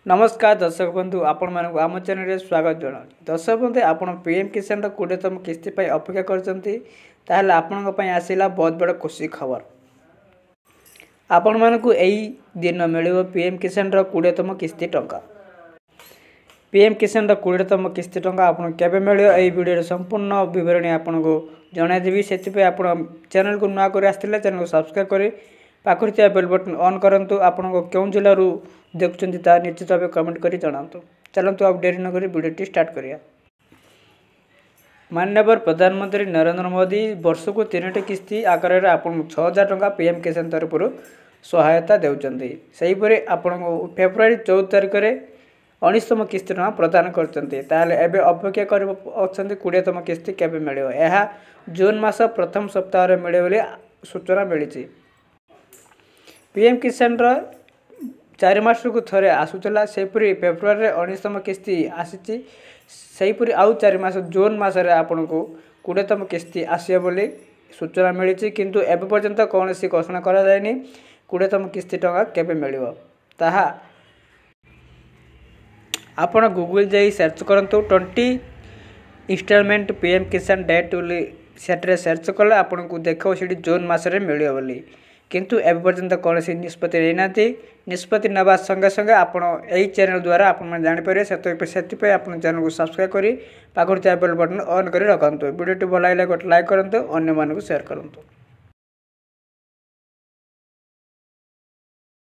नमस्कार दर्शक बंधु आपण मानक आम चैनल स्वागत जना दर्शक बंधु आपण पीएम किसान 20तम किस्ती अपेक्षा कर आसला बहुत बड़ खुशी खबर आपण मानक यही दिन मिल पीएम किसान 20तम किस्ती टंका पीएम किसान 20तम किस्ती टंका आपन केबे मिल वीडियो संपूर्ण विवरणी आपन को जनईदेवी से चैनल को नुआ कर चैनल को सब्सक्राइब करें पाखुरी बेल बटन ऑन करंतु आपण को क्यों जिलू देखुं ता निश्चित भाव कमेंट कर जनातु चलतु आप डेरी नक वीडियो स्टार्ट करिया। माननीय प्रधानमंत्री नरेंद्र मोदी वर्ष को 3टी किस्ती आकार में आपन 6000 टंका पीएम किसान तरफ सहायता देउचंदी सेहीपरि आपण फेब्रुआरी 14 तारिख में 19तम किस्ती टंका प्रदान करते अपेक्षा कर 20तम किस्ती केबे मिलियो यह जून मास प्रथम सप्ताह मिले बोली सूचना मिली। पीएम किसान 4 मास को थे आसूला सेपरी फेब्रुआरी 19तम किस्ती आसी सेहीपरि आउ 4 मास जून मसरे आपन को 20तम किस्ती आसे बोली सूचना मिली किंतु एबे पर्यंत कौन सी घोषणा करा जायनी 20तम किस्ती टंका केबे मिलियो ताहा आपण गूगल जाई सर्च करंतु 20 इंस्टॉलमेंट पीएम किसान डेट बोली सेट्रे सर्च कले आपन को देखो सीडी जून मसरे मिलियो बोली किंतु एबे पर्यंत कौन सी निष्पत्ति लेना निष्पत्ति नवा संगे संगे आपण यही चैनल द्वारा आपण जापर से आप चैनल को सब्सक्राइब करी पाखुरी बेल बटन ऑन कर रखु वीडियो भल लगे गोटे लाइक करूँ अन्य मानक शेयर करूँ।